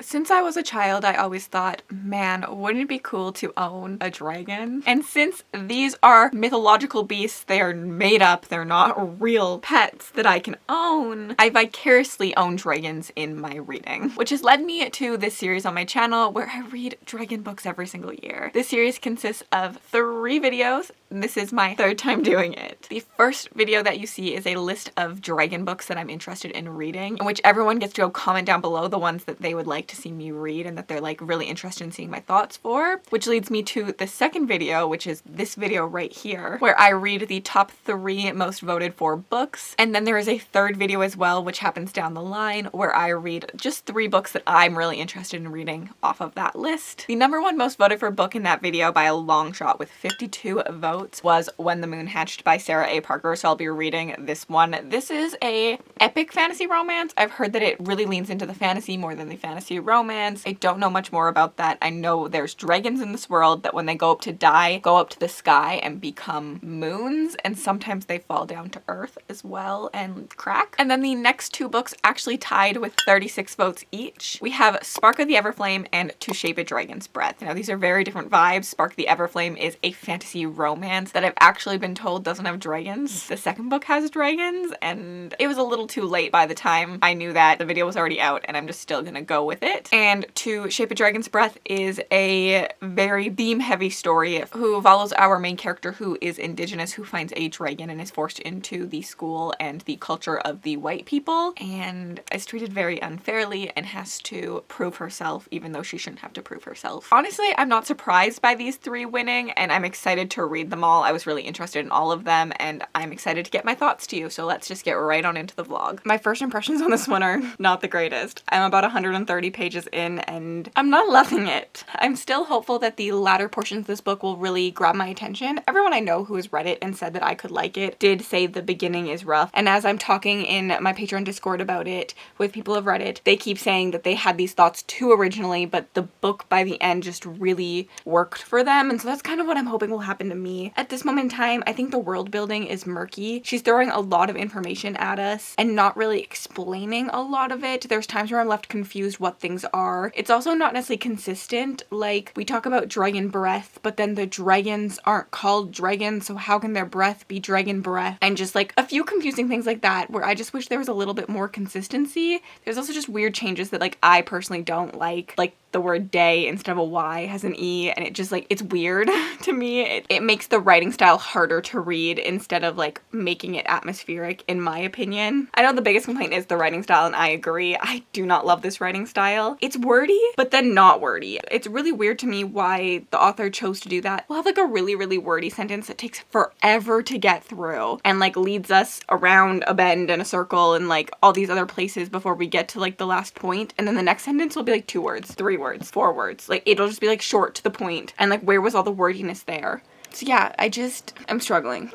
Since I was a child, I always thought, man, wouldn't it be cool to own a dragon? And since these are mythological beasts, they are made up, they're not real pets that I can own, I vicariously own dragons in my reading. Which has led me to this series on my channel where I read dragon books every single year. This series consists of 3 videos. This is my 3rd time doing it. The first video that you see is a list of dragon books that I'm interested in reading, in which everyone gets to go comment down below the ones that they would like to see me read and that they're like really interested in seeing my thoughts for, which leads me to the second video, which is this video right here, where I read the top 3 most voted for books. And then there is a 3rd video as well, which happens down the line, where I read just 3 books that I'm really interested in reading off of that list. The number 1 most voted for book in that video by a long shot with 52 votes was When the Moon Hatched by Sarah A. Parker, so I'll be reading this one. This is a epic fantasy romance. I've heard that it really leans into the fantasy more than the fantasy romance. I don't know much more about that. I know there's dragons in this world that when they go up to die, go up to the sky and become moons, and sometimes they fall down to earth as well and crack. And then the next 2 books actually tied with 36 votes each. We have Spark of the Everflame and To Shape a Dragon's Breath. Now these are very different vibes. Spark of the Everflame is a fantasy romance that I've actually been told doesn't have dragons. The second book has dragons, and it was a little too late by the time I knew that. The video was already out, and I'm just still gonna go with it. And To Shape a Dragon's Breath is a very theme-heavy story who follows our main character, who is indigenous, who finds a dragon and is forced into the school and the culture of the white people, and is treated very unfairly and has to prove herself, even though she shouldn't have to prove herself. Honestly, I'm not surprised by these 3 winning, and I'm excited to read them all. I was really interested in all of them, and I'm excited to get my thoughts to you, so let's just get right on into the vlog. My first impressions on this one are not the greatest. I'm about 130 pages in, and I'm not loving it. I'm still hopeful that the latter portions of this book will really grab my attention. Everyone I know who has read it and said that I could like it did say the beginning is rough, and as I'm talking in my Patreon Discord about it with people who have read it, they keep saying that they had these thoughts too originally, but the book by the end just really worked for them, and so that's kind of what I'm hoping will happen to me. At this moment in time, I think the world building is murky. She's throwing a lot of information at us and not really explaining a lot of it. There's times where I'm left confused what things are. It's also not necessarily consistent. Like, we talk about dragon breath, but then the dragons aren't called dragons, so how can their breath be dragon breath? And just like a few confusing things like that, where I just wish there was a little bit more consistency. There's also just weird changes that like I personally don't like the word day instead of a Y has an E, and it just like, it's weird to me. It makes the writing style harder to read instead of like making it atmospheric, in my opinion. I know the biggest complaint is the writing style, and I agree. I do not love this writing style. It's wordy, but then not wordy. It's really weird to me why the author chose to do that. We'll have like a really, really wordy sentence that takes forever to get through and like leads us around a bend and a circle and like all these other places before we get to like the last point. And then the next sentence will be like 2 words, 3 words, 4 words. Like it'll just be like short to the point, and like where was all the wordiness there? So yeah, I'm struggling.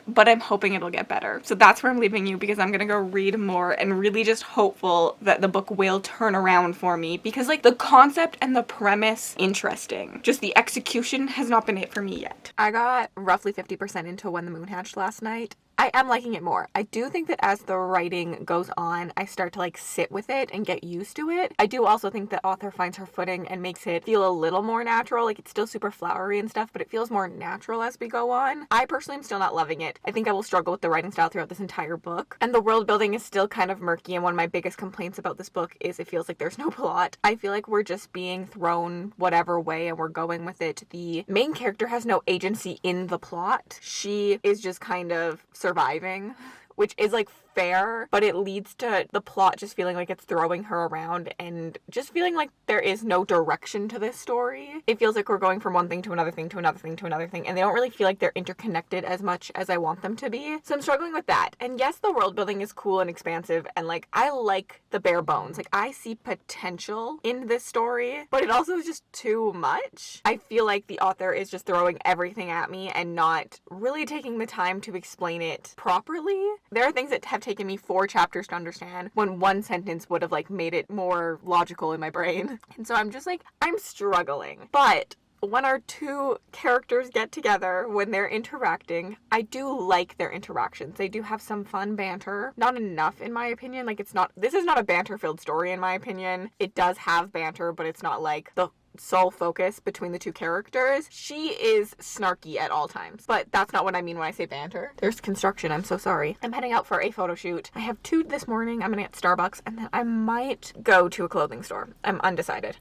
But I'm hoping it'll get better. So that's where I'm leaving you, because I'm gonna go read more and really just hopeful that the book will turn around for me, because like the concept and the premise, interesting. Just the execution has not been it for me yet. I got roughly 50% into When the Moon Hatched last night. I am liking it more. I do think that as the writing goes on, I start to like sit with it and get used to it. I do also think the author finds her footing and makes it feel a little more natural. Like, it's still super flowery and stuff, but it feels more natural as we go on. I personally am still not loving it. I think I will struggle with the writing style throughout this entire book. And the world building is still kind of murky, and one of my biggest complaints about this book is it feels like there's no plot. I feel like we're just being thrown whatever way and we're going with it. The main character has no agency in the plot. She is just kind of surviving, which is like fair, but it leads to the plot just feeling like it's throwing her around and just feeling like there is no direction to this story. It feels like we're going from one thing to another thing to another thing to another thing, and they don't really feel like they're interconnected as much as I want them to be. So I'm struggling with that. And yes, the world building is cool and expansive, and like I like the bare bones. Like, I see potential in this story, but it also is just too much. I feel like the author is just throwing everything at me and not really taking the time to explain it properly. There are things that have taken me 4 chapters to understand when one sentence would have like made it more logical in my brain. And so I'm just like, I'm struggling. But when our two characters get together, when they're interacting, I do like their interactions. They do have some fun banter. Not enough, in my opinion. Like, this is not a banter-filled story, in my opinion. It does have banter, but it's not like the sole focus between the two characters. She is snarky at all times, but that's not what I mean when I say banter. There's construction, I'm so sorry. I'm heading out for a photo shoot. I have 2 this morning. I'm gonna get Starbucks, and then I might go to a clothing store. I'm undecided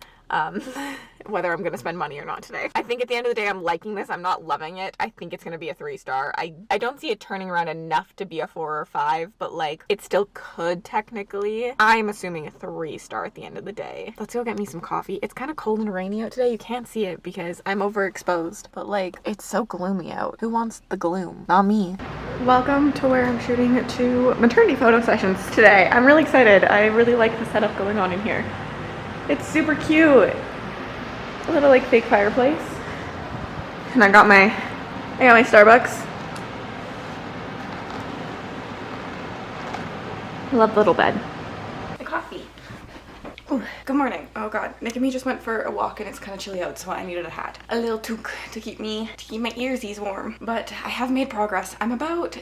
whether I'm gonna spend money or not today. I think at the end of the day, I'm liking this. I'm not loving it. I think it's gonna be a 3-star. I don't see it turning around enough to be a 4 or 5, but like, it still could technically. I'm assuming a 3-star at the end of the day. Let's go get me some coffee. It's kind of cold and rainy out today. You can't see it because I'm overexposed, but like, it's so gloomy out. Who wants the gloom? Not me. Welcome to where I'm shooting 2 maternity photo sessions today. I'm really excited. I really like the setup going on in here. It's super cute. A little like fake fireplace. And I got my Starbucks. I love the little bed. The coffee. Ooh, good morning. Oh god, Nick and me just went for a walk and it's kind of chilly out, so I needed a hat. A little toque to keep my earsies warm. But I have made progress. I'm about,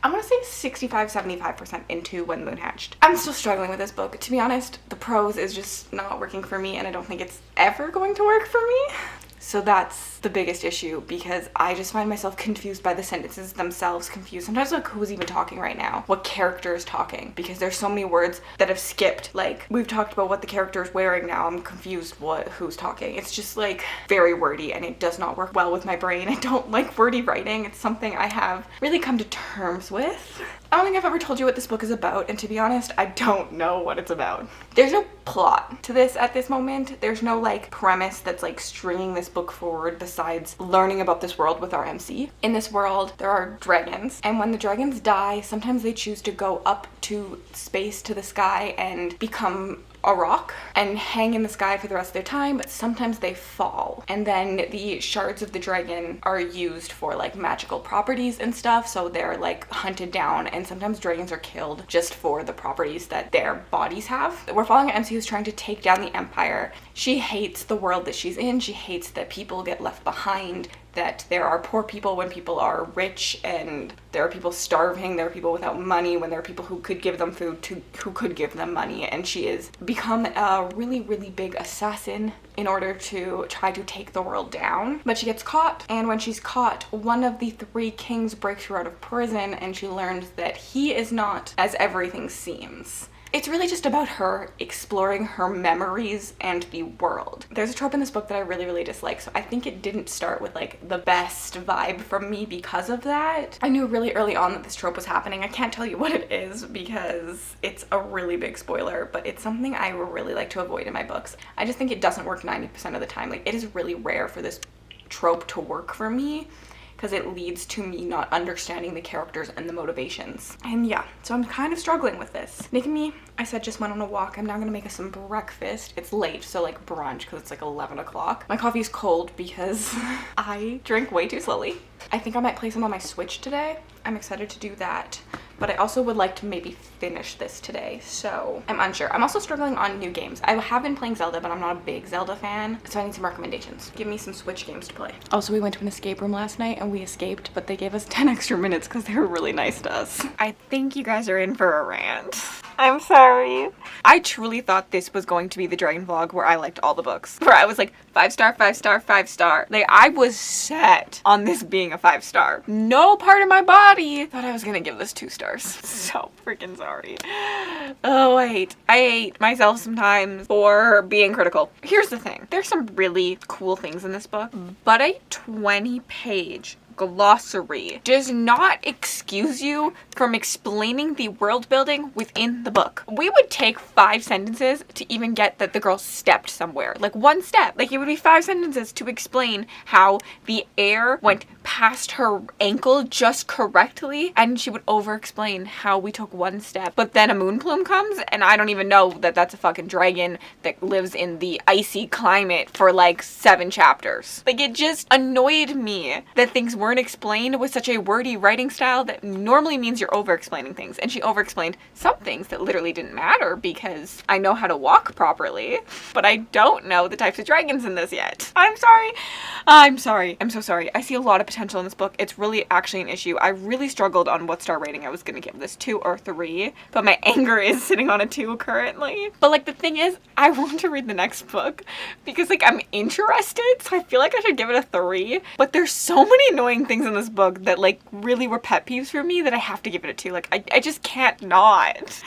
I want to say 65-75% into When the Moon Hatched. I'm still struggling with this book. To be honest, the prose is just not working for me, and I don't think it's ever going to work for me. So that's the biggest issue, because I just find myself confused by the sentences themselves, confused. Sometimes like, who's even talking right now? What character is talking? Because there's so many words that have skipped. Like, we've talked about what the character is wearing now. I'm confused who's talking. It's just like very wordy, and it does not work well with my brain. I don't like wordy writing. It's something I have really come to terms with. I don't think I've ever told you what this book is about, and to be honest, I don't know what it's about. There's no plot to this at this moment. There's no like premise that's like stringing this book forward besides learning about this world with our MC. In this world, there are dragons, and when the dragons die, sometimes they choose to go up to space, to the sky, and become a rock and hang in the sky for the rest of their time, but sometimes they fall. And then the shards of the dragon are used for like magical properties and stuff, so they're like hunted down, and sometimes dragons are killed just for the properties that their bodies have. We're following an MC who's trying to take down the empire. She hates the world that she's in. She hates that people get left behind, that there are poor people when people are rich, and there are people starving, there are people without money when there are people who could give them food, who could give them money. And she has become a really, really big assassin in order to try to take the world down. But she gets caught, and when she's caught, one of the 3 kings breaks her out of prison, and she learns that he is not as everything seems. It's really just about her exploring her memories and the world. There's a trope in this book that I really, really dislike, so I think it didn't start with like the best vibe from me because of that. I knew really early on that this trope was happening. I can't tell you what it is because it's a really big spoiler, but it's something I really like to avoid in my books. I just think it doesn't work 90% of the time. Like, it is really rare for this trope to work for me, because it leads to me not understanding the characters and the motivations. And yeah, so I'm kind of struggling with this. Nick and me, I said, just went on a walk. I'm now gonna make us some breakfast. It's late, so like brunch, because it's like 11 o'clock. My coffee's cold because I drink way too slowly. I think I might play some on my Switch today. I'm excited to do that. But I also would like to maybe finish this today, so I'm unsure. I'm also struggling on new games. I have been playing Zelda, but I'm not a big Zelda fan, so I need some recommendations. Give me some Switch games to play. Also, we went to an escape room last night and we escaped, but they gave us 10 extra minutes because they were really nice to us. I think you guys are in for a rant. I'm sorry. I truly thought this was going to be the Dragon vlog where I liked all the books. Where I was like, 5-star, 5-star, 5-star. Like, I was set on this being a 5-star. No part of my body thought I was gonna give this 2 stars. So freaking sorry. Oh, I hate myself sometimes for being critical. Here's the thing. There's some really cool things in this book, but a 20-page glossary does not excuse you from explaining the world building within the book. We would take 5 sentences to even get that the girl stepped somewhere. Like, one step. Like, it would be 5 sentences to explain how the air went past her ankle just correctly, and she would over-explain how we took one step, but then a moon plume comes, and I don't even know that that's a fucking dragon that lives in the icy climate for like 7 chapters. Like, it just annoyed me that things weren't explained with such a wordy writing style that normally means you're over-explaining things, and she over-explained some things that literally didn't matter because I know how to walk properly, but I don't know the types of dragons in this yet. I'm sorry. I'm so sorry. I see a lot of potential in this book. It's really actually an issue. I really struggled on what star rating I was gonna give this, 2 or 3, but my anger is sitting on a 2 currently. But like, the thing is, I want to read the next book because like I'm interested, so I feel like I should give it a 3, but there's so many annoying things in this book that like really were pet peeves for me that I have to give it a 2. Like, I just can't not.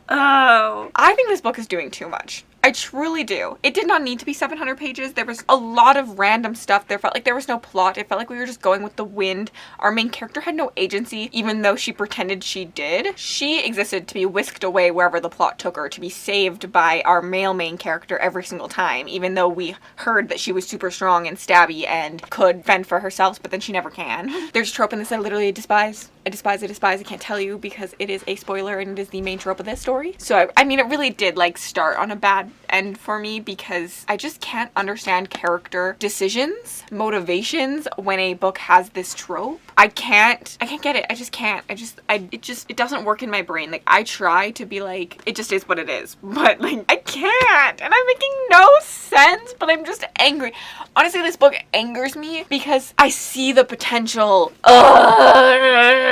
Oh, I think this book is doing too much. I truly do. It did not need to be 700 pages. There was a lot of random stuff. There felt like there was no plot. It felt like we were just going with the wind. Our main character had no agency, even though she pretended she did. She existed to be whisked away wherever the plot took her, to be saved by our male main character every single time, even though we heard that she was super strong and stabby and could fend for herself, but then she never can. There's a trope in this I literally despise. I despise. I can't tell you because it is a spoiler and it is the main trope of this story. So I mean, it really did like start on a bad end for me because I just can't understand character decisions, motivations when a book has this trope. I can't get it. I just can't. It doesn't work in my brain. Like, I try to be like, it just is what it is, but like, I can't, and I'm making no sense, but I'm just angry. Honestly, this book angers me because I see the potential. Ugh.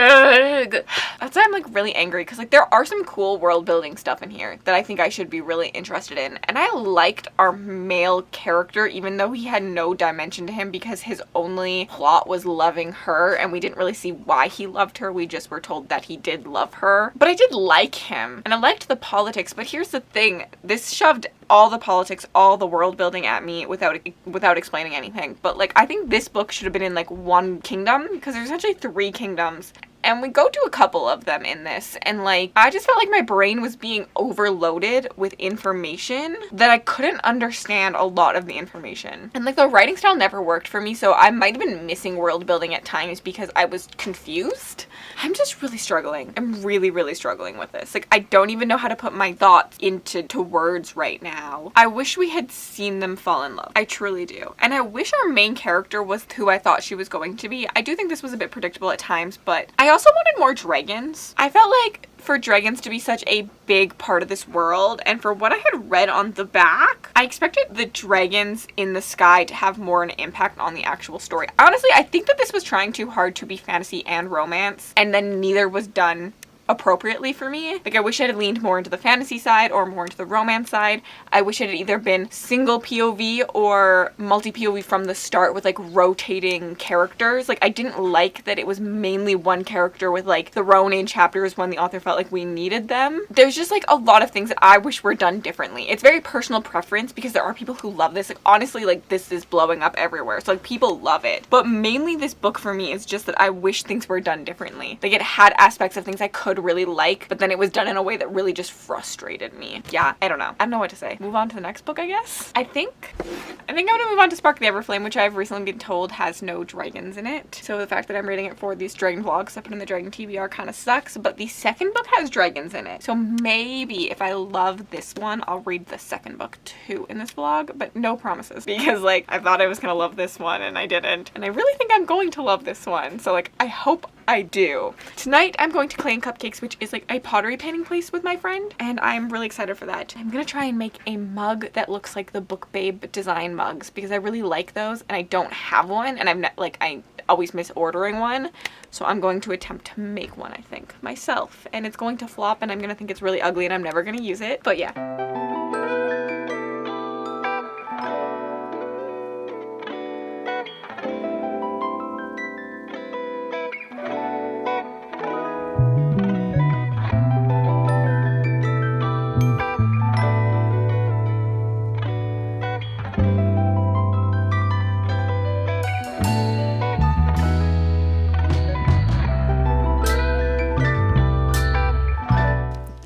That's why I'm like really angry, because like there are some cool world building stuff in here that I think I should be really interested in, and I liked our male character even though he had no dimension to him because his only plot was loving her, and we didn't really see why he loved her. We just were told that he did love her, but I did like him and I liked the politics. But here's the thing, this shoved all the politics, all the world building at me without explaining anything. But like, I think this book should have been in like one kingdom, because there's actually 3 kingdoms. And we go to a couple of them in this, and like, I just felt like my brain was being overloaded with information that I couldn't understand a lot of the information. And like, the writing style never worked for me, so I might have been missing world building at times because I was confused. I'm just really struggling. I'm really, really struggling with this. Like, I don't even know how to put my thoughts into words right now. I wish we had seen them fall in love. I truly do. And I wish our main character was who I thought she was going to be. I do think this was a bit predictable at times, but I also wanted more dragons. I felt like for dragons to be such a big part of this world, and for what I had read on the back, I expected the dragons in the sky to have more an impact on the actual story. Honestly, I think that this was trying too hard to be fantasy and romance, and then neither was done appropriately for me. Like, I wish I had leaned more into the fantasy side or more into the romance side. I wish it had either been single POV or multi-POV from the start with like rotating characters. Like, I didn't like that it was mainly one character with like thrown in chapters when the author felt like we needed them. There's just like a lot of things that I wish were done differently. It's very personal preference because there are people who love this. Like, honestly, like, this is blowing up everywhere, so like people love it. But mainly this book for me is just that I wish things were done differently. Like, it had aspects of things I could really like, but then it was done in a way that really just frustrated me. Yeah, I don't know what to say. Move on to the next book, I guess. I think I'm gonna move on to Spark the Everflame, which I've recently been told has no dragons in it. So the fact that I'm reading it for these dragon vlogs I put in the dragon TBR kind of sucks, but the second book has dragons in it. So maybe if I love this one, I'll read the second book too in this vlog, but no promises, because like, I thought I was gonna love this one and I didn't. And I really think I'm going to love this one. So like, I hope I do. Tonight I'm going to Clay and Cupcakes, which is like a pottery painting place with my friend, and I'm really excited for that. I'm gonna try and make a mug that looks like the Book Babe design mugs because I really like those and I don't have one, and I always miss ordering one. So I'm going to attempt to make one, I think, myself, and it's going to flop and I'm gonna think it's really ugly and I'm never gonna use it, but yeah.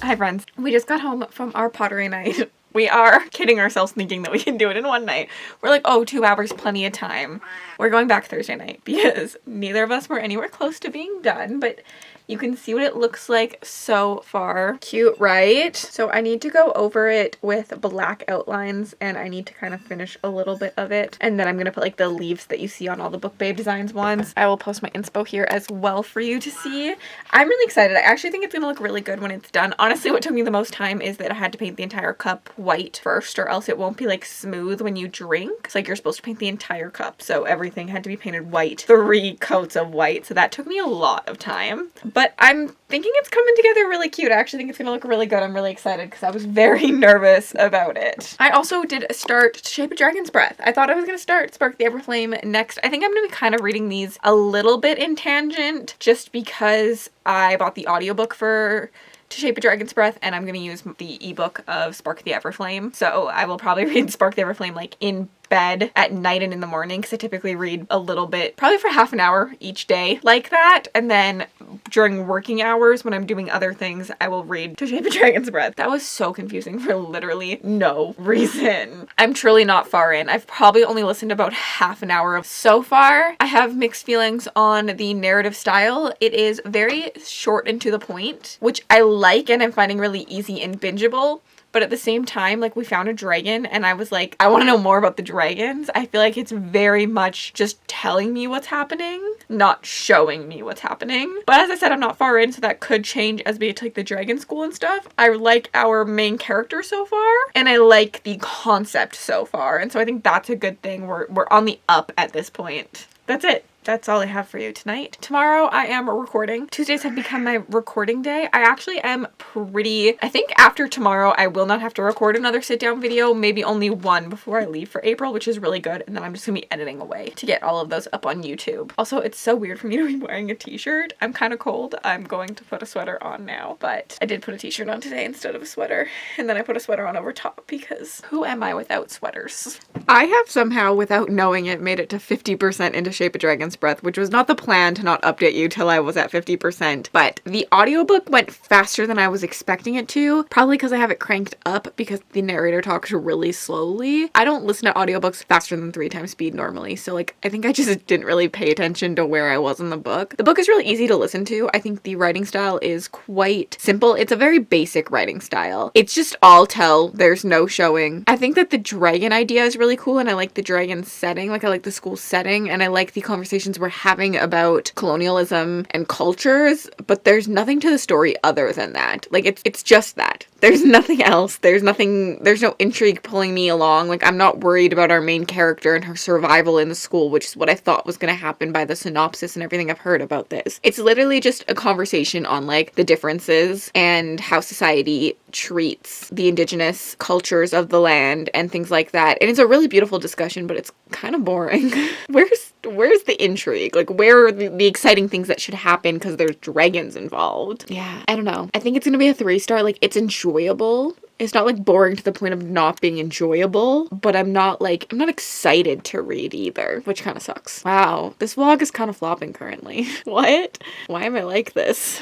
Hi friends, we just got home from our pottery night. We are kidding ourselves thinking that we can do it in one night. We're like, oh, 2 hours, plenty of time. We're going back Thursday night because neither of us were anywhere close to being done, but you can see what it looks like so far. Cute, right? So I need to go over it with black outlines, and I need to kind of finish a little bit of it. And then I'm going to put like the leaves that you see on all the Book Babe Designs ones. I will post my inspo here as well for you to see. I'm really excited. I actually think it's going to look really good when it's done. Honestly, what took me the most time is that I had to paint the entire cup white first, or else it won't be like smooth when you drink. It's like you're supposed to paint the entire cup. So everything had to be painted white, 3 coats of white. So that took me a lot of time. But I'm thinking it's coming together really cute. I actually think it's going to look really good. I'm really excited because I was very nervous about it. I also did start To Shape a Dragon's Breath. I thought I was going to start Spark the Everflame next. I think I'm going to be kind of reading these a little bit in tangent just because I bought the audiobook for To Shape a Dragon's Breath, and I'm going to use the ebook of Spark the Everflame. So I will probably read Spark the Everflame like in bed at night and in the morning, because I typically read a little bit, probably for half an hour each day like that, and then during working hours when I'm doing other things, I will read To Shape a Dragon's Breath. That was so confusing for literally no reason. I'm truly not far in. I've probably only listened to about half an hour of so far. I have mixed feelings on the narrative style. It is very short and to the point, which I like and I'm finding really easy and bingeable. But at the same time, like, we found a dragon and I was like, I want to know more about the dragons. I feel like it's very much just telling me what's happening, not showing me what's happening. But as I said, I'm not far in, so that could change as we get to like the dragon school and stuff. I like our main character so far, and I like the concept so far. And so I think that's a good thing. We're on the up at this point. That's it. That's all I have for you tonight. Tomorrow I am recording. Tuesdays have become my recording day. I actually am I think after tomorrow I will not have to record another sit down video, maybe only one before I leave for April, which is really good. And then I'm just gonna be editing away to get all of those up on YouTube. Also, it's so weird for me to be wearing a t-shirt. I'm kind of cold. I'm going to put a sweater on now, but I did put a t-shirt on today instead of a sweater. And then I put a sweater on over top because who am I without sweaters? I have somehow, without knowing it, made it to 50% into Shape a Dragon's Breath, which was not the plan to not update you till I was at 50%, but the audiobook went faster than I was expecting it to, probably because I have it cranked up because the narrator talks really slowly. I don't listen to audiobooks faster than 3 times speed normally, so like I think I just didn't really pay attention to where I was in the book. The book is really easy to listen to. I think the writing style is quite simple. It's a very basic writing style. It's just all tell, there's no showing. I think that the dragon idea is really cool, and I like the dragon setting, like I like the school setting, and I like the conversations we're having about colonialism and cultures, but there's nothing to the story other than that. Like it's just that. There's nothing else. There's no intrigue pulling me along. Like, I'm not worried about our main character and her survival in the school, which is what I thought was going to happen by the synopsis and everything I've heard about this. It's literally just a conversation on like the differences and how society treats the indigenous cultures of the land and things like that. And it's a really beautiful discussion, but it's kind of boring. Where's the intrigue? Like, where are the exciting things that should happen because there's dragons involved? Yeah, I don't know. I think it's gonna be a 3-star. Like, it's enjoyable. It's not like boring to the point of not being enjoyable, but I'm not excited to read either, which kind of sucks. Wow, this vlog is kind of flopping currently. What? Why am I like this?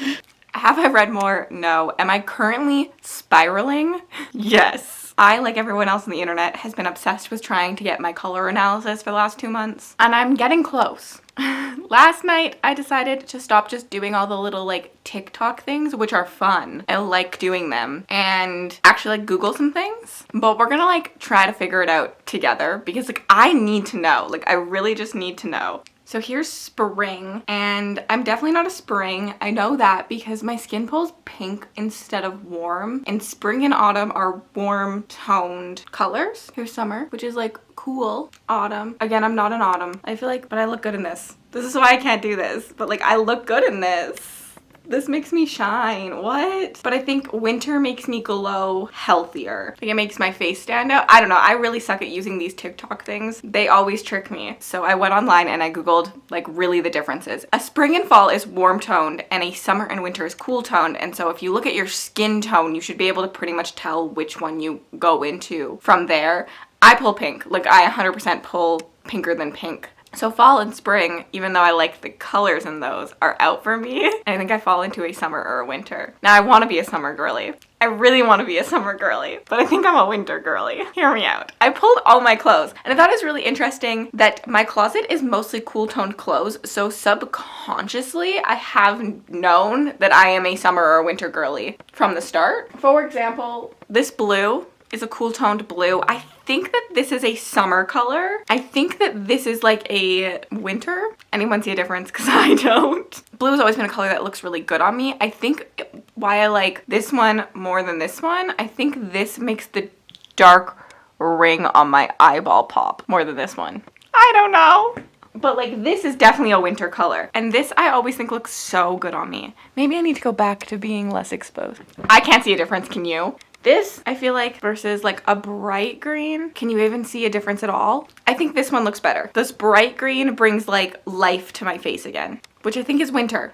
Have I read more? No. Am I currently spiraling? Yes. I, like everyone else on the internet, has been obsessed with trying to get my color analysis for the last 2 months, and I'm getting close. Last night, I decided to stop just doing all the little, like, TikTok things, which are fun. I like doing them, and actually, like, Google some things. But we're gonna, like, try to figure it out together, because, like, I need to know. Like, I really just need to know. So here's spring, and I'm definitely not a spring. I know that because my skin pulls pink instead of warm, and spring and autumn are warm toned colors. Here's summer, which is like cool. Autumn. Again, I'm not an autumn. I feel like, but I look good in this. This is why I can't do this, but like I look good in this. This makes me shine. What? But I think winter makes me glow healthier. Like, it makes my face stand out. I don't know. I really suck at using these TikTok things. They always trick me. So I went online and I Googled like really the differences. A spring and fall is warm toned and a summer and winter is cool toned. And so if you look at your skin tone, you should be able to pretty much tell which one you go into from there. I pull pink. Like, I 100% pull pinker than pink. So fall and spring, even though I like the colors in those, are out for me. I think I fall into a summer or a winter. Now, I want to be a summer girly. I really want to be a summer girly, but I think I'm a winter girly. Hear me out. I pulled all my clothes, and I thought it was really interesting that my closet is mostly cool toned clothes, so subconsciously I have known that I am a summer or winter girly from the start. For example, this blue is a cool toned blue. I think that this is a summer color. I think that this is like a winter. Anyone see a difference? Because I don't. Blue has always been a color that looks really good on me. I think why I like this one more than this one, I think this makes the dark ring on my eyeball pop more than this one. I don't know. But like this is definitely a winter color. And this I always think looks so good on me. Maybe I need to go back to being less exposed. I can't see a difference, can you? This, I feel like, versus like a bright green, can you even see a difference at all? I think this one looks better. This bright green brings like life to my face again, which I think is winter.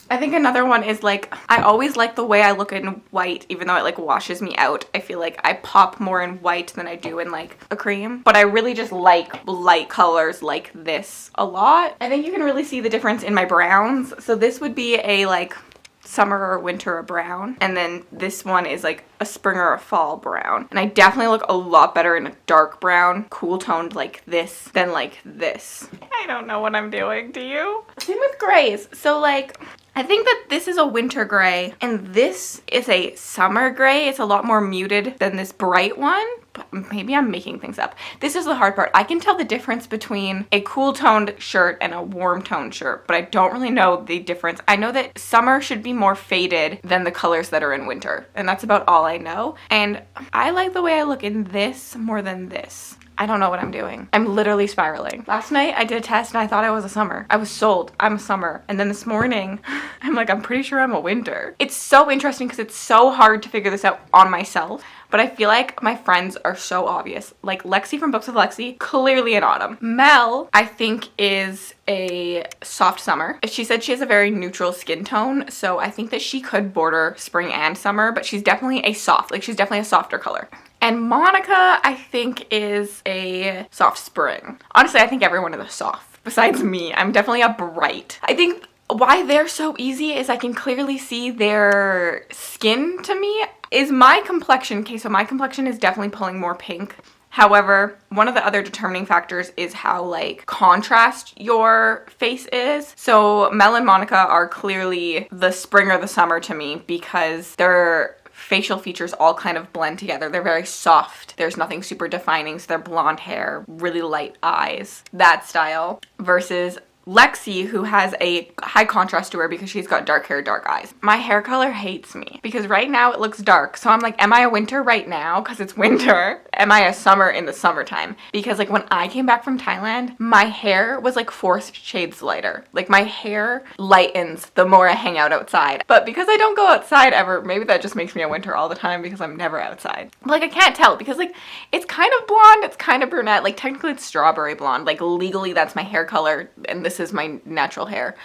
I think another one is like, I always like the way I look in white, even though it like washes me out. I feel like I pop more in white than I do in like a cream, but I really just like light colors like this a lot. I think you can really see the difference in my browns. So this would be a like summer or winter or brown, and then this one is like a spring or a fall brown, and I definitely look a lot better in a dark brown, cool toned like this than like this. I don't know what I'm doing, do you? Same with grays. So like I think that this is a winter gray and this is a summer gray. It's a lot more muted than this bright one, but maybe I'm making things up. This is the hard part. I can tell the difference between a cool toned shirt and a warm toned shirt, but I don't really know the difference. I know that summer should be more faded than the colors that are in winter, and that's about all I know. And I like the way I look in this more than this. I don't know what I'm doing. I'm literally spiraling. Last night I did a test and I thought I was a summer. I was sold. I'm a summer. And then this morning, I'm like, I'm pretty sure I'm a winter. It's so interesting because it's so hard to figure this out on myself. But I feel like my friends are so obvious. Like Lexi from Books with Lexi, clearly an autumn. Mel, I think, is a soft summer. She said she has a very neutral skin tone, so I think that she could border spring and summer, but she's definitely a soft, like she's definitely a softer color. And Monica, I think, is a soft spring. Honestly, I think everyone is a soft, besides me. I'm definitely a bright. I think why they're so easy is I can clearly see their skin to me. Is my complexion, okay, so my complexion is definitely pulling more pink. However, one of the other determining factors is how like contrast your face is. So Mel and Monica are clearly the spring or the summer to me because their facial features all kind of blend together. They're very soft. There's nothing super defining. So they're blonde hair, really light eyes, that style, versus Lexi, who has a high contrast to her because she's got dark hair, dark eyes. My hair color hates me because right now it looks dark. So I'm like, am I a winter right now because it's winter? Am I a summer in the summertime? Because like when I came back from Thailand, my hair was like 4 shades lighter. Like my hair lightens the more I hang out outside. But because I don't go outside ever, maybe that just makes me a winter all the time because I'm never outside. But like I can't tell because like it's kind of blonde, it's kind of brunette. Like technically it's strawberry blonde. Like legally that's my hair color and this is my natural hair.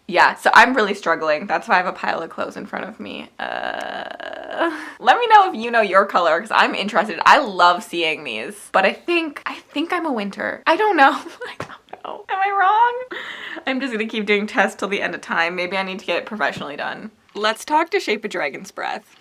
Yeah, so I'm really struggling. That's why I have a pile of clothes in front of me. Let me know if you know your color because I'm interested. I love seeing these, but I think I'm a winter. I don't know. I don't know. Am I wrong? I'm just gonna keep doing tests till the end of time. Maybe I need to get it professionally done. Let's talk to Shape a Dragon's Breath.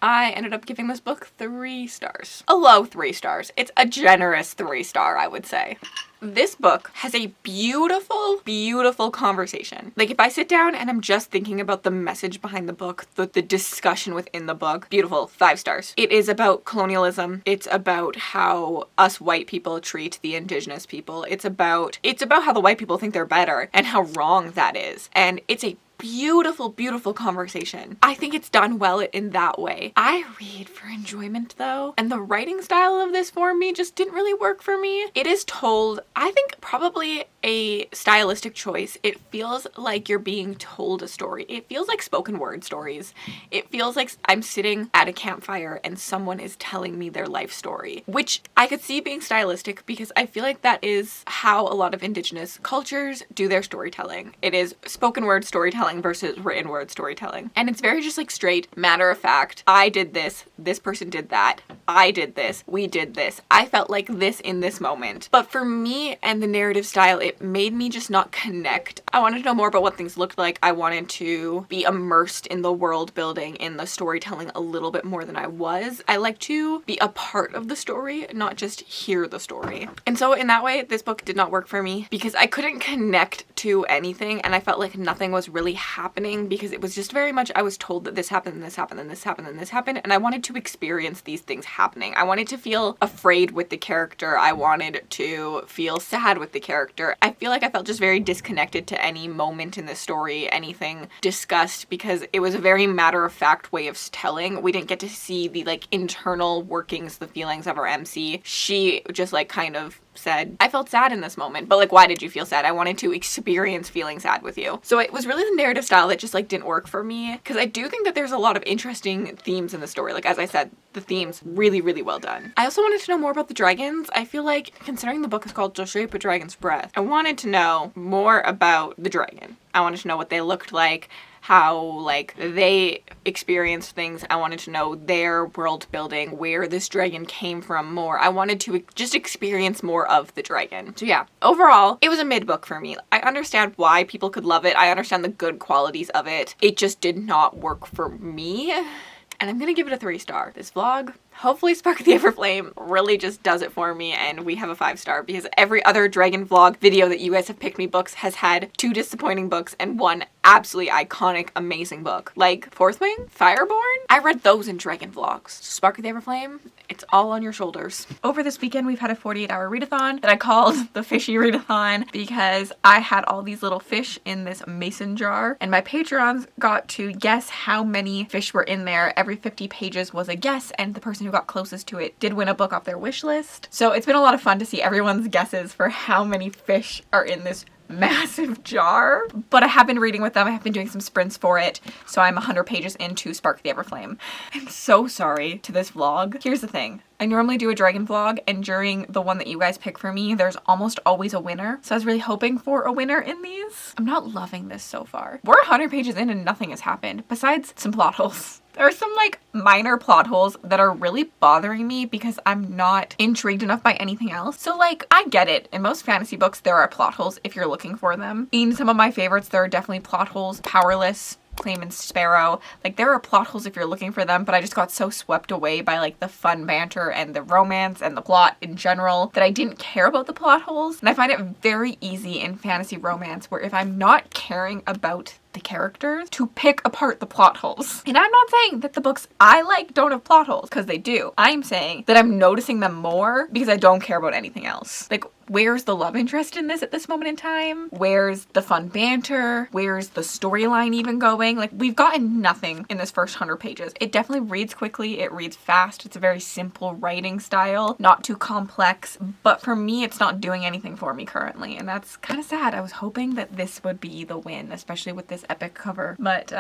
I ended up giving this book 3 stars. A low 3 stars. It's a generous 3-star, I would say. This book has a beautiful, beautiful conversation. Like if I sit down and I'm just thinking about the message behind the book, the discussion within the book, beautiful, 5 stars. It is about colonialism. It's about how us white people treat the indigenous people. It's about how the white people think they're better and how wrong that is. And it's a beautiful, beautiful conversation. I think it's done well in that way. I read for enjoyment though, and the writing style of this for me just didn't really work for me. It is told, I think probably a stylistic choice. It feels like you're being told a story. It feels like spoken word stories. It feels like I'm sitting at a campfire and someone is telling me their life story, which I could see being stylistic because I feel like that is how a lot of indigenous cultures do their storytelling. It is spoken word storytelling storytelling versus written word storytelling. And it's very just like straight, matter of fact, I did this person did that, I did this, we did this, I felt like this in this moment. But for me and the narrative style, it made me just not connect. I wanted to know more about what things looked like. I wanted to be immersed in the world building, in the storytelling a little bit more than I was. I like to be a part of the story, not just hear the story. And so in that way, this book did not work for me because I couldn't connect to anything, and I felt like nothing was really happening because it was just very much I was told that this happened and this happened and this happened and this happened, and I wanted to experience these things happening. I wanted to feel afraid with the character. I wanted to feel sad with the character. I feel like I felt just very disconnected to any moment in the story, anything discussed, because it was a very matter-of-fact way of telling. We didn't get to see the like internal workings, the feelings of our MC. She just like kind of said, I felt sad in this moment, but like, why did you feel sad? I wanted to experience feeling sad with you. So it was really the narrative style that just like didn't work for me, because I do think that there's a lot of interesting themes in the story. Like, as I said, the themes really, really well done. I also wanted to know more about the dragons. I feel like, considering the book is called The Shape of Dragon's Breath, I wanted to know more about the dragon. I wanted to know what they looked like, how like they experienced things. I wanted to know their world building, where this dragon came from more. I wanted to just experience more of the dragon. So yeah, overall, it was a mid book for me. I understand why people could love it. I understand the good qualities of it. It just did not work for me. And I'm gonna give it a 3-star. This vlog, hopefully Spark the Everflame really just does it for me and we have a 5-star, because every other dragon vlog video that you guys have picked me books has had 2 disappointing books and 1 absolutely iconic, amazing book. Like Fourth Wing, Fireborn, I read those in dragon vlogs. Spark the Everflame, it's all on your shoulders. Over this weekend, we've had a 48-hour readathon that I called the Fishy Readathon because I had all these little fish in this mason jar, and my patrons got to guess how many fish were in there. Every 50 pages was a guess, and the person who got closest to it did win a book off their wish list. So it's been a lot of fun to see everyone's guesses for how many fish are in this massive jar. But I have been reading with them. I have been doing some sprints for it. So I'm 100 pages into Spark the Everflame. I'm so sorry to this vlog. Here's the thing. I normally do a dragon vlog, and during the one that you guys pick for me, there's almost always a winner. So I was really hoping for a winner in these. I'm not loving this so far. We're 100 pages in and nothing has happened besides some plot holes. There are some like minor plot holes that are really bothering me because I'm not intrigued enough by anything else. So like, I get it. In most fantasy books, there are plot holes if you're looking for them. In some of my favorites, there are definitely plot holes. Powerless, Claim and Sparrow, like there are plot holes if you're looking for them, but I just got so swept away by like the fun banter and the romance and the plot in general that I didn't care about the plot holes. And I find it very easy in fantasy romance where if I'm not caring about the characters to pick apart the plot holes. And I'm not saying that the books I like don't have plot holes, because they do. I'm saying that I'm noticing them more because I don't care about anything else. Like, where's the love interest in this at this moment in time? Where's the fun banter? Where's the storyline even going? Like, we've gotten nothing in this first 100 pages. It definitely reads quickly. It reads fast. It's a very simple writing style, not too complex, but for me, it's not doing anything for me currently. And that's kind of sad. I was hoping that this would be the win, especially with this epic cover. But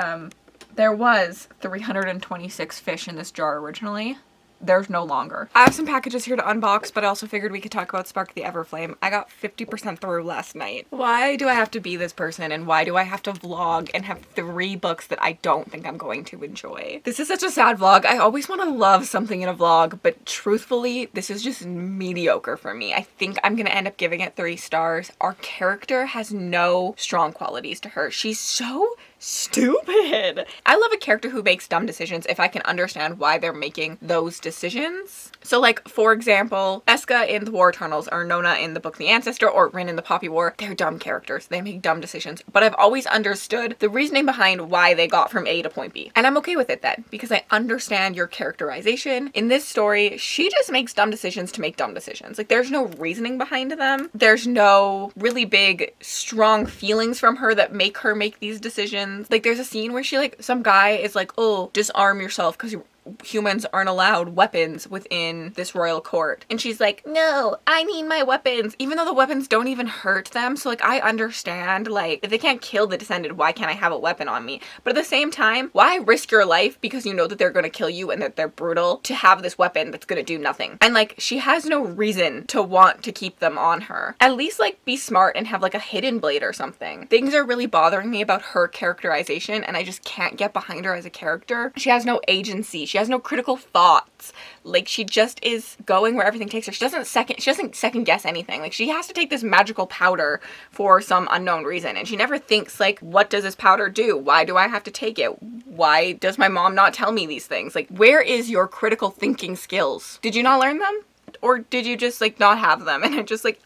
there was 326 fish in this jar originally. There's no longer. I have some packages here to unbox, but I also figured we could talk about Spark the Everflame. I got 50% through last night. Why do I have to be this person, and why do I have to vlog and have 3 books that I don't think I'm going to enjoy? This is such a sad vlog. I always want to love something in a vlog, but truthfully, this is just mediocre for me. I think I'm gonna end up giving it 3 stars. Our character has no strong qualities to her. She's so stupid. I love a character who makes dumb decisions if I can understand why they're making those decisions. So like, for example, Eska in the War Tunnels, or Nona in the book The Ancestor, or Rin in the Poppy War, they're dumb characters. They make dumb decisions. But I've always understood the reasoning behind why they got from A to point B. And I'm okay with it then, because I understand your characterization. In this story, she just makes dumb decisions to make dumb decisions. Like, there's no reasoning behind them. There's no really big, strong feelings from her that make her make these decisions. Like, there's a scene where she like, some guy is like, oh, disarm yourself because humans aren't allowed weapons within this royal court. And she's like, no, I need my weapons, even though the weapons don't even hurt them. So like, I understand, like, if they can't kill the descendant, why can't I have a weapon on me? But at the same time, why risk your life because you know that they're going to kill you and that they're brutal to have this weapon that's going to do nothing? And like, she has no reason to want to keep them on her. At least like be smart and have like a hidden blade or something. Things are really bothering me about her characterization, and I just can't get behind her as a character. She has no agency. She has no critical thoughts. Like, she just is going where everything takes her. She doesn't second guess anything. Like, she has to take this magical powder for some unknown reason, and she never thinks like, what does this powder do? Why do I have to take it? Why does my mom not tell me these things? Like, where is your critical thinking skills? Did you not learn them? Or did you just like not have them? And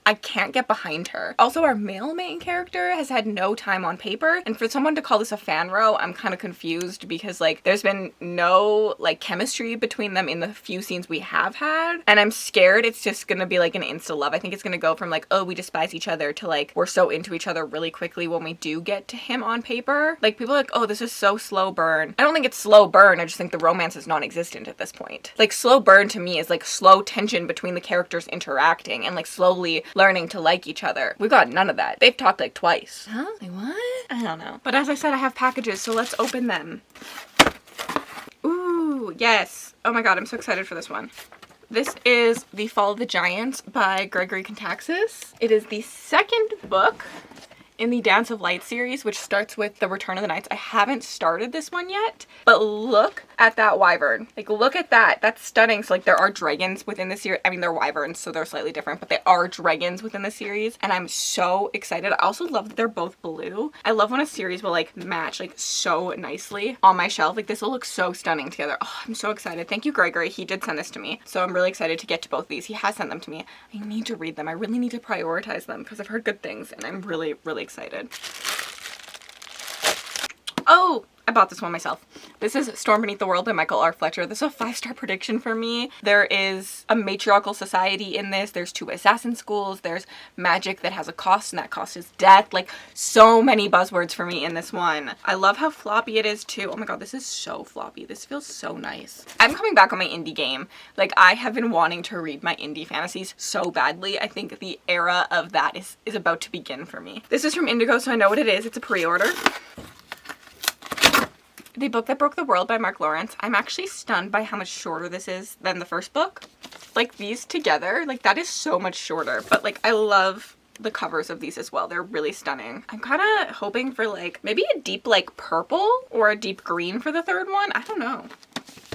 I can't get behind her. Also, our male main character has had no time on paper. And for someone to call this a fan row, I'm kind of confused because like there's been no like chemistry between them in the few scenes we have had. And I'm scared it's just gonna be like an insta love. I think it's gonna go from like, oh, we despise each other to like, we're so into each other really quickly when we do get to him on paper. Like, people are like, oh, this is so slow burn. I don't think it's slow burn. I just think the romance is non-existent at this point. Like, slow burn to me is like slow tension between the characters interacting and like slowly learning to like each other. We got none of that. They've talked like twice. Huh? Like, what? I don't know. But as I said, I have packages, so let's open them. Ooh, yes. Oh my god, I'm so excited for this one. This is The Fall of the Giants by Gregory Contaxis. It is the second book in the Dance of Light series, which starts with The Return of the Knights. I haven't started this one yet, but look at that wyvern. Like, look at that. That's stunning. So like, there are dragons within the series. I mean, they're wyverns, so they're slightly different, but they are dragons within the series, and I'm so excited. I also love that they're both blue. I love when a series will like match like so nicely on my shelf. Like, this will look so stunning together. Oh, I'm so excited. Thank you, Gregory. He did send this to me, so I'm really excited to get to both these. He has sent them to me. I need to read them. I really need to prioritize them because I've heard good things, and I'm really, really excited. Oh, I bought this one myself. This is Storm Beneath the World by Michael R. Fletcher. This is a 5-star prediction for me. There is a matriarchal society in this. There's 2 assassin schools. There's magic that has a cost, and that cost is death. Like, so many buzzwords for me in this one. I love how floppy it is too. Oh my god, this is so floppy. This feels so nice. I'm coming back on my indie game. Like, I have been wanting to read my indie fantasies so badly. I think the era of that is about to begin for me. This is from Indigo, so I know what it is. It's a pre-order. The Book That Broke the World by Mark Lawrence. I'm actually stunned by how much shorter this is than the first book. Like, these together, like, that is so much shorter. But like, I love the covers of these as well. They're really stunning. I'm kind of hoping for like maybe a deep like purple or a deep green for the third one. I don't know.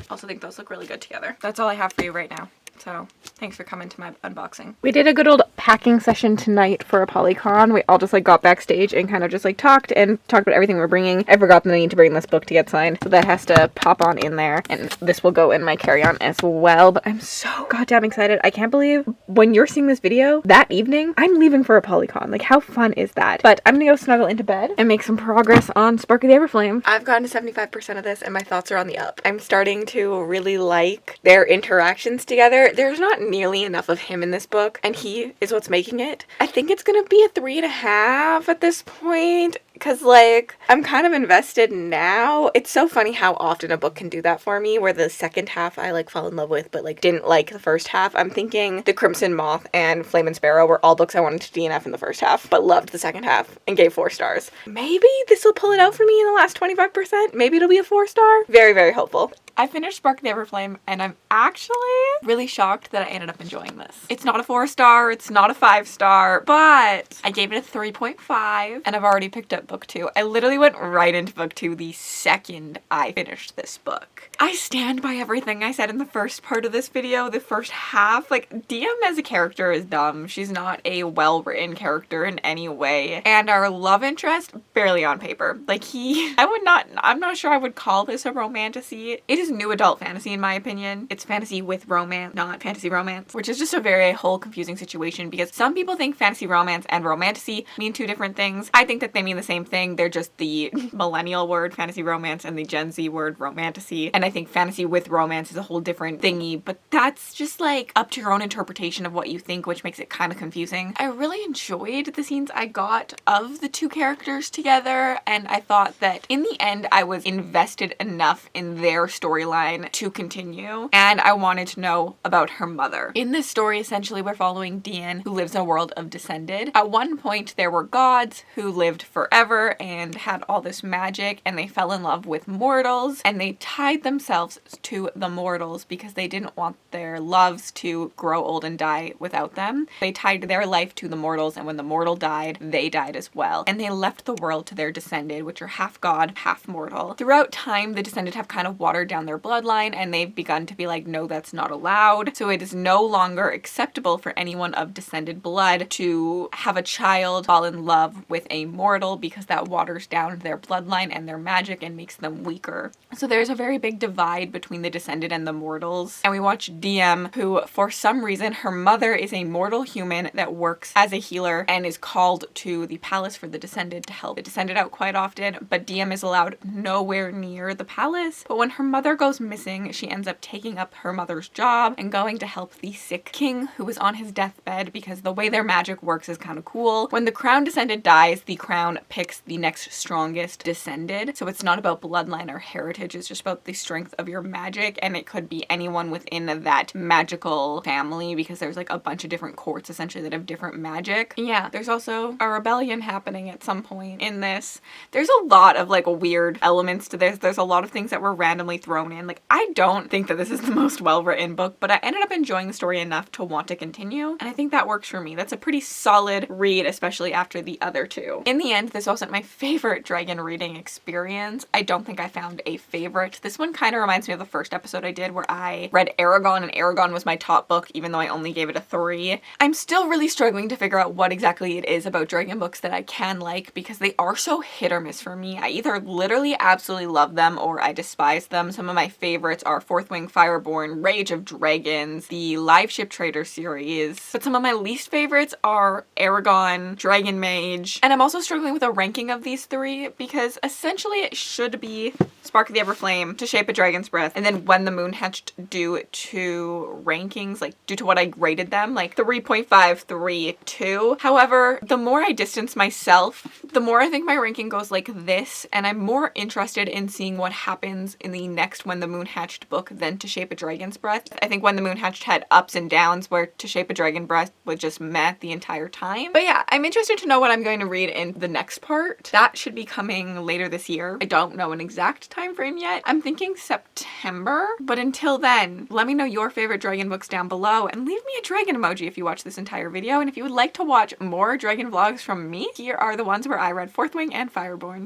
Also think those look really good together. That's all I have for you right now. So thanks for coming to my unboxing. We did a good old packing session tonight for a Polycon. We all just like got backstage and kind of just like talked about everything we're bringing. I forgot that I need to bring this book to get signed, so that has to pop on in there, and this will go in my carry-on as well. But I'm so goddamn excited. I can't believe when you're seeing this video that evening, I'm leaving for a Polycon. Like, how fun is that? But I'm gonna go snuggle into bed and make some progress on Spark of the Everflame. I've gotten to 75% of this and my thoughts are on the up. I'm starting to really like their interactions together. There's not nearly enough of him in this book, and he is what's making it. I think it's gonna be a 3.5 at this point, because like, I'm kind of invested now. It's so funny how often a book can do that for me, where the second half I like fall in love with, but like didn't like the first half. I'm thinking The Crimson Moth and Flame and Sparrow were all books I wanted to DNF in the first half, but loved the second half and gave 4 stars. Maybe this will pull it out for me in the last 25%. Maybe it'll be a 4-star. Very, very hopeful. I finished Spark of the Everflame, and I'm actually really shocked that I ended up enjoying this. It's not a 4-star, it's not a 5-star, but I gave it a 3.5, and I've already picked up book 2. I literally went right into book 2 the second I finished this book. I stand by everything I said in the first part of this video, the first half. Like, DM as a character is dumb. She's not a well-written character in any way, and our love interest, barely on paper. Like, I'm not sure I would call this a romantasy. It is new adult fantasy in my opinion. It's fantasy with romance, not fantasy romance, which is just a very whole confusing situation because some people think fantasy romance and romantasy mean 2 different things. I think that they mean the same thing. They're just the millennial word fantasy romance and the Gen Z word romantasy. And I think fantasy with romance is a whole different thingy, but that's just like up to your own interpretation of what you think, which makes it kind of confusing. I really enjoyed the scenes I got of the 2 characters together, and I thought that in the end I was invested enough in their story storyline to continue, and I wanted to know about her mother. In this story, essentially, we're following Dean, who lives in a world of Descended. At one point, there were gods who lived forever and had all this magic, and they fell in love with mortals, and they tied themselves to the mortals because they didn't want their loves to grow old and die without them. They tied their life to the mortals, and when the mortal died, they died as well. And they left the world to their Descended, which are half god, half mortal. Throughout time, the Descended have kind of watered down their bloodline, and they've begun to be like, no, that's not allowed. So it is no longer acceptable for anyone of Descended blood to have a child fall in love with a mortal because that waters down their bloodline and their magic and makes them weaker. So there's a very big divide between the Descended and the mortals. And we watch DM, who for some reason, her mother is a mortal human that works as a healer and is called to the palace for the Descended to help the Descended out quite often, but DM is allowed nowhere near the palace. But when her mother goes missing, she ends up taking up her mother's job and going to help the sick king who is on his deathbed, because the way their magic works is kind of cool. When the crown Descended dies, the crown picks the next strongest Descended. So it's not about bloodline or heritage, it's just about the strength of your magic, and it could be anyone within that magical family because there's like a bunch of different courts essentially that have different magic. Yeah, there's also a rebellion happening at some point in this. There's a lot of like weird elements to this. There's a lot of things that were randomly thrown in. Like, I don't think that this is the most well-written book, but I ended up enjoying the story enough to want to continue, and I think that works for me. That's a pretty solid read, especially after the other two. In the end, this wasn't my favorite dragon reading experience. I don't think I found a favorite. This one kind of reminds me of the first episode I did where I read Aragon, and Aragon was my top book even though I only gave it a 3. I'm still really struggling to figure out what exactly it is about dragon books that I can like because they are so hit or miss for me. I either literally absolutely love them or I despise them. Some of my favorites are Fourth Wing Fireborn, Rage of Dragons, the Live Ship Trader series, but some of my least favorites are Aragon, Dragon Mage, and I'm also struggling with a ranking of these 3 because essentially it should be Spark of the Everflame, To Shape a Dragon's Breath, and then When the Moon Hatched due to rankings, like due to what I rated them, like 3.5, 3, 2. However, the more I distance myself, the more I think my ranking goes like this, and I'm more interested in seeing what happens in the next When the Moon Hatched book than To Shape a Dragon's Breath. I think When the Moon Hatched had ups and downs where To Shape a Dragon's Breath was just meh the entire time. But yeah, I'm interested to know what I'm going to read in the next part. That should be coming later this year. I don't know an exact time frame yet. I'm thinking September, but until then, let me know your favorite dragon books down below and leave me a dragon emoji if you watch this entire video. And if you would like to watch more dragon vlogs from me, here are the ones where I read Fourth Wing and Fireborn.